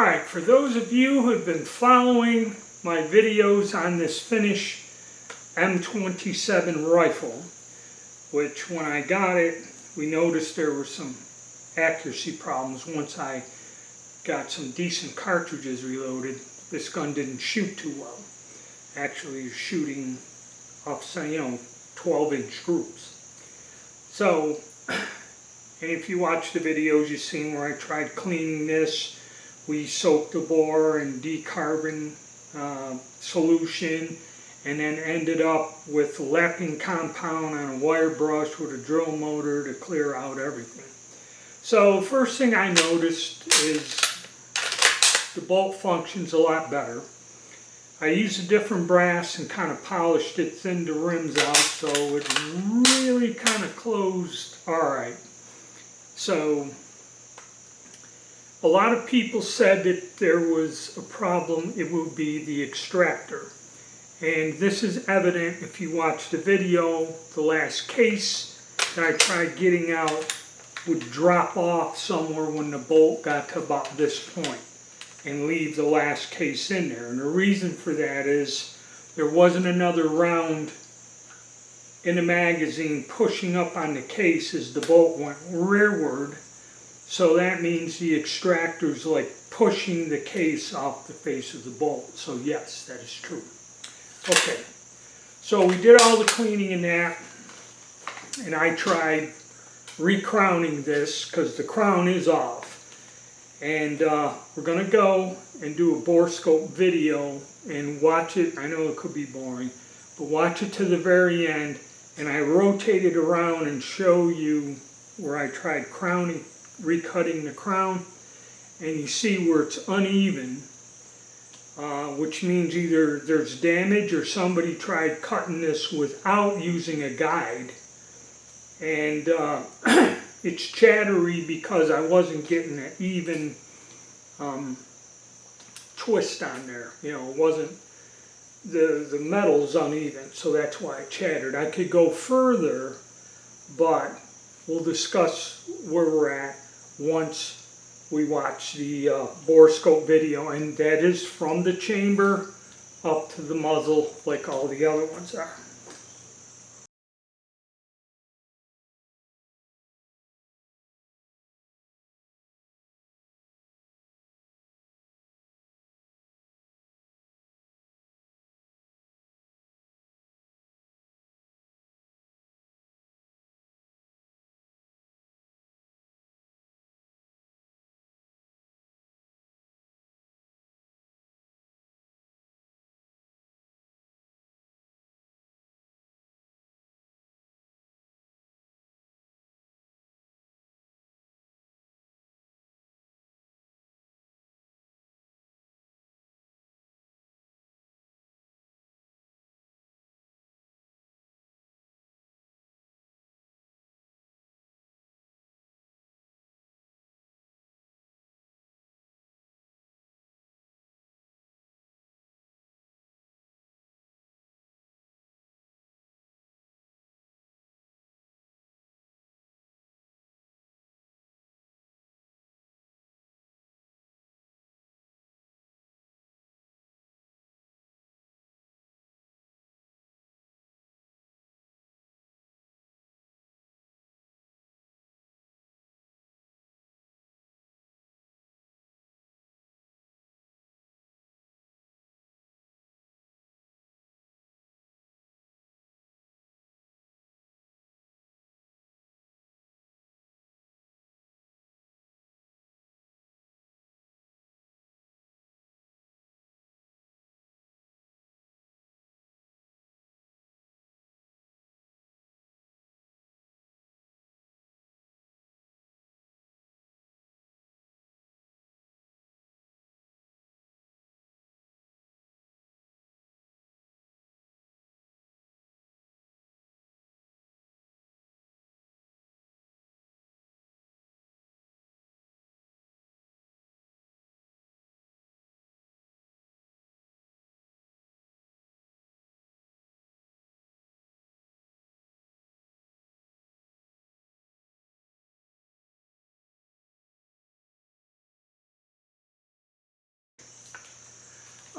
Alright, for those of you who have been following my videos on this Finnish M27 rifle, which when I got it, we noticed there were some accuracy problems once I got some decent cartridges reloaded. This gun didn't shoot too well. Actually, you're shooting off, 12-inch groups. So, and if you watch the videos, you've seen where I tried cleaning this. We soaked the bore in decarbon solution, and then ended up with lapping compound on a wire brush with a drill motor to clear out everything. So first thing I noticed is the bolt functions a lot better. I used a different brass and kind of polished it, thinned the rims out, so it really kind of closed alright. So a lot of people said that there was a problem, it would be the extractor. And this is evident if you watch the video. The last case that I tried getting out would drop off somewhere when the bolt got to about this point and leave the last case in there. And the reason for that is there wasn't another round in the magazine pushing up on the case as the bolt went rearward. So that means the extractor's like pushing the case off the face of the bolt. So yes, that is true. Okay, so we did all the cleaning in that, and I tried recrowning this because the crown is off. And we're going to go and do a bore scope video and watch it. I know it could be boring, but watch it to the very end, and I rotate it around and show you where I tried crowning, recutting the crown, and you see where it's uneven, which means either there's damage or somebody tried cutting this without using a guide, and it's chattery because I wasn't getting an even twist on there. You know, it wasn't, the metal's uneven, so that's why it chattered. I could go further, but we'll discuss where we're at once we watch the bore scope video, and that is from the chamber up to the muzzle like all the other ones are.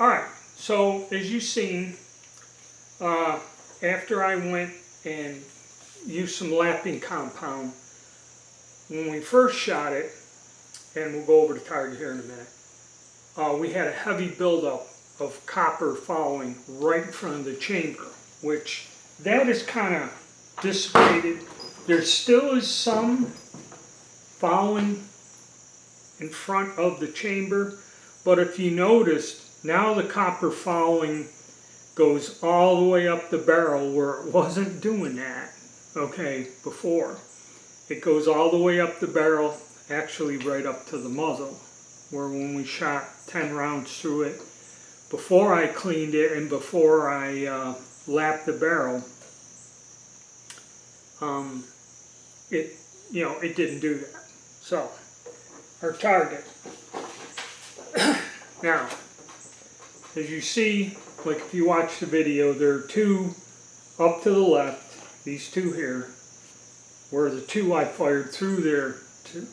Alright, so as you've seen, after I went and used some lapping compound, when we first shot it, and we'll go over the target here in a minute, we had a heavy buildup of copper fouling right in front of the chamber, which that is kind of dissipated. There still is some fouling in front of the chamber, but if you noticed, now the copper fouling goes all the way up the barrel where it wasn't doing that, okay, before. It goes all the way up the barrel, actually right up to the muzzle, where when we shot 10 rounds through it, before I cleaned it and before I lapped the barrel, it didn't do that. So, our target. Now, as you see, like if you watch the video, there are two up to the left, these two here, were the two I fired through there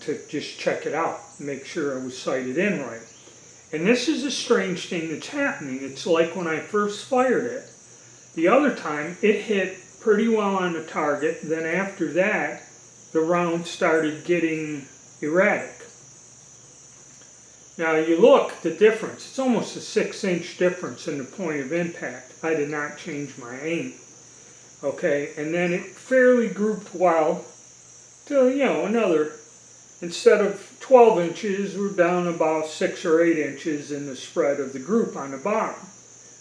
to just check it out, make sure I was sighted in right. And this is a strange thing that's happening. It's like when I first fired it. The other time, it hit pretty well on the target. Then after that, the round started getting erratic. Now you look, the difference, it's almost a 6-inch difference in the point of impact. I did not change my aim. Okay, and then it fairly grouped well to, another, instead of 12 inches, we're down about 6 or 8 inches in the spread of the group on the bottom.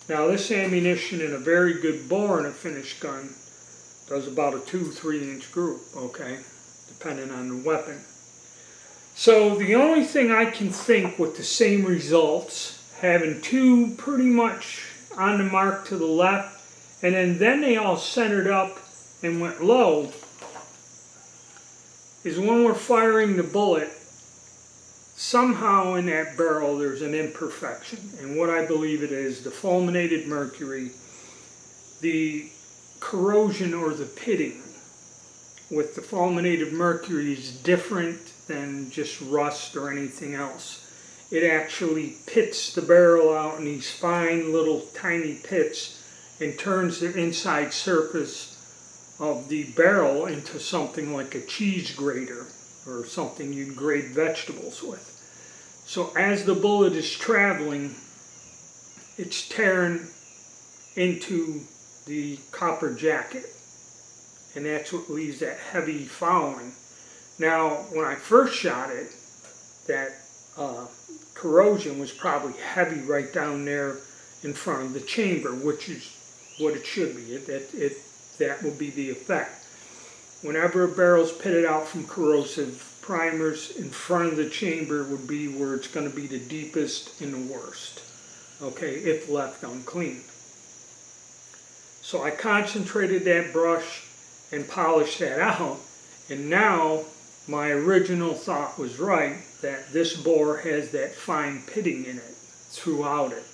Now this ammunition in a very good bore in a finished gun does about a 2-3 inch group, okay, depending on the weapon. So the only thing I can think with the same results, having two pretty much on the mark to the left, and then they all centered up and went low, is when we're firing the bullet, somehow in that barrel there's an imperfection. And what I believe it is, the fulminated mercury, the corrosion or the pitting with the fulminated mercury is different than just rust or anything else. It actually pits the barrel out in these fine little tiny pits and turns the inside surface of the barrel into something like a cheese grater or something you'd grate vegetables with. So as the bullet is traveling, it's tearing into the copper jacket, and that's what leaves that heavy fouling. Now, when I first shot it, that corrosion was probably heavy right down there in front of the chamber, which is what it should be. That will be the effect. Whenever a barrel's pitted out from corrosive primers, in front of the chamber would be where it's going to be the deepest and the worst, okay, if left unclean. So I concentrated that brush and polished that out, and now my original thought was right, that this bore has that fine pitting in it throughout it.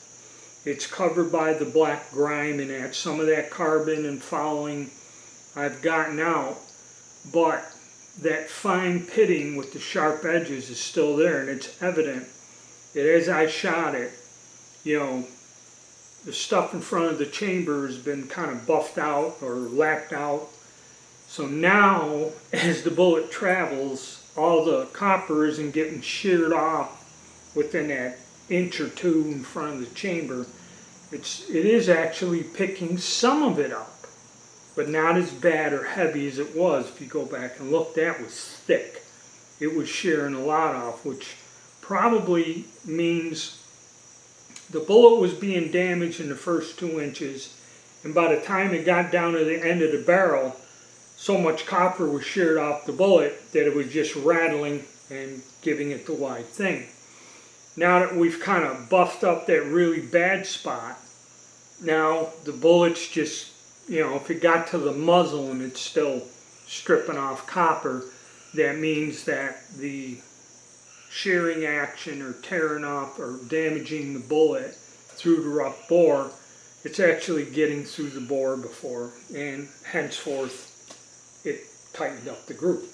It's covered by the black grime and that, some of that carbon and fouling I've gotten out, but that fine pitting with the sharp edges is still there, and it's evident that as I shot it, the stuff in front of the chamber has been kind of buffed out or lapped out. So now, as the bullet travels, all the copper isn't getting sheared off within that inch or two in front of the chamber. It is actually picking some of it up, but not as bad or heavy as it was. If you go back and look, that was thick. It was shearing a lot off, which probably means the bullet was being damaged in the first 2 inches, and by the time it got down to the end of the barrel, so much copper was sheared off the bullet that it was just rattling and giving it the wide thing. Now that we've kind of buffed up that really bad spot, now the bullet's just, if it got to the muzzle and it's still stripping off copper, that means that the shearing action or tearing off or damaging the bullet through the rough bore, it's actually getting through the bore before, and henceforth it tightened up the group.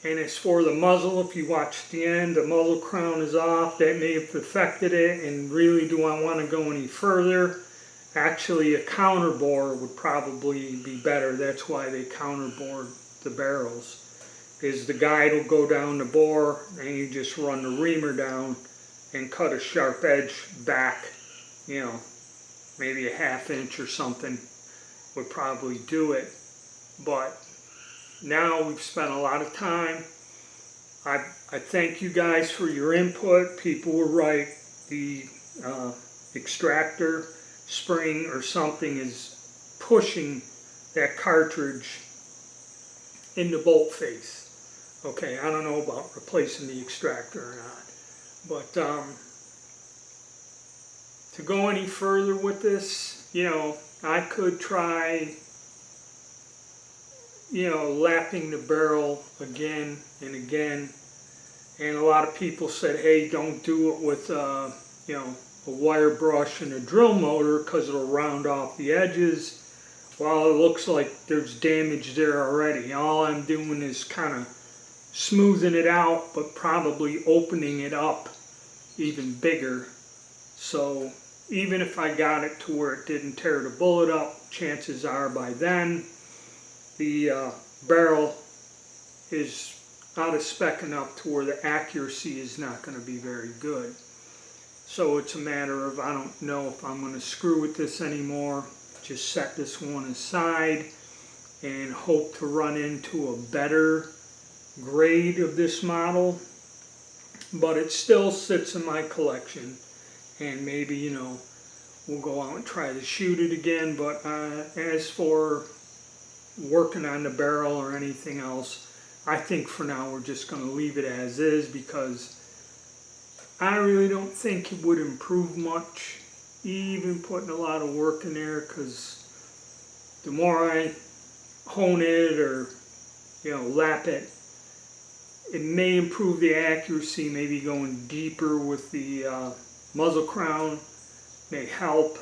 And as for the muzzle, if you watch the end, the muzzle crown is off. That may have affected it. And really, do I want to go any further? Actually, a counterbore would probably be better. That's why they counterbored the barrels. Is the guide will go down the bore, and you just run the reamer down and cut a sharp edge back, you know, maybe a ½ inch or something would probably do it. But now we've spent a lot of time. I thank you guys for your input. People were right. The extractor spring or something is pushing that cartridge in the bolt face. Okay, I don't know about replacing the extractor or not. But to go any further with this, you know, I could try, you know, lapping the barrel again and again. And a lot of people said, hey, don't do it with, you know, a wire brush and a drill motor because it'll round off the edges. Well, it looks like there's damage there already. All I'm doing is kind of smoothing it out, but probably opening it up even bigger. So even if I got it to where it didn't tear the bullet up, chances are by then the barrel is out of spec enough to where the accuracy is not going to be very good. So it's a matter of, I don't know if I'm going to screw with this anymore. Just set this one aside and hope to run into a better grade of this model. But it still sits in my collection, and maybe, you know, we'll go out and try to shoot it again. But as for working on the barrel or anything else, I think for now we're just going to leave it as is, because I really don't think it would improve much, even putting a lot of work in there, because the more I hone it or, you know, lap it, it may improve the accuracy. Maybe going deeper with the muzzle crown may help,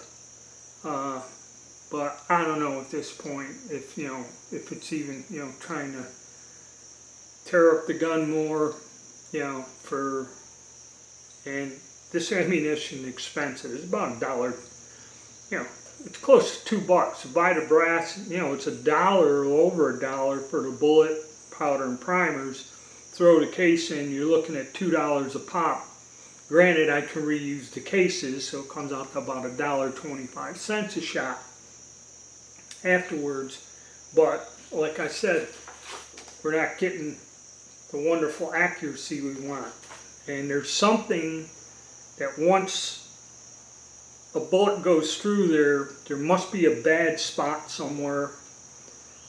but I don't know at this point if, you know, if it's even, you know, trying to tear up the gun more, you know, for, and this ammunition expensive. It's about $1, you know, it's close to $2 to buy the brass. You know, it's $1 or over $1 for the bullet, powder, and primers. Throw the case in, you're looking at $2 a pop. Granted, I can reuse the cases, so it comes out to about $1.25 a shot afterwards. But like I said, we're not getting the wonderful accuracy we want. And there's something that once a bullet goes through there must be a bad spot somewhere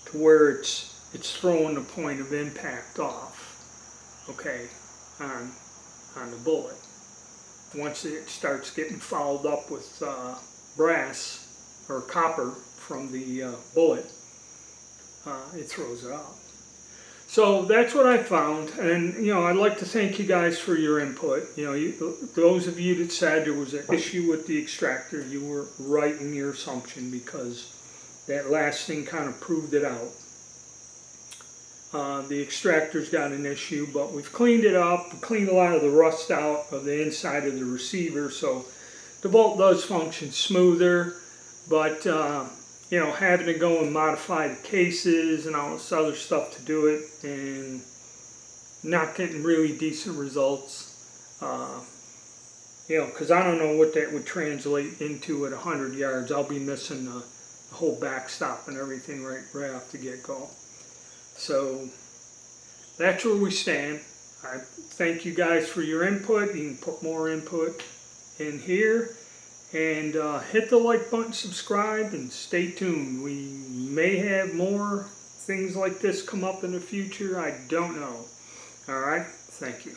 to where it's throwing the point of impact off, okay, on the bullet. Once it starts getting fouled up with brass or copper from the bullet, it throws it out. So that's what I found, and you know, I'd like to thank you guys for your input. You know, those of you that said there was an issue with the extractor, you were right in your assumption, because that last thing kind of proved it out. The extractor's got an issue, but we've cleaned it up. We cleaned a lot of the rust out of the inside of the receiver, so the bolt does function smoother. But you know, having to go and modify the cases and all this other stuff to do it, and not getting really decent results, you know, because I don't know what that would translate into at 100 yards. I'll be missing the whole backstop and everything right off the get-go. So that's where we stand. I thank you guys for your input. You can put more input in here. And hit the like button, subscribe, and stay tuned. We may have more things like this come up in the future. I don't know. All right. Thank you.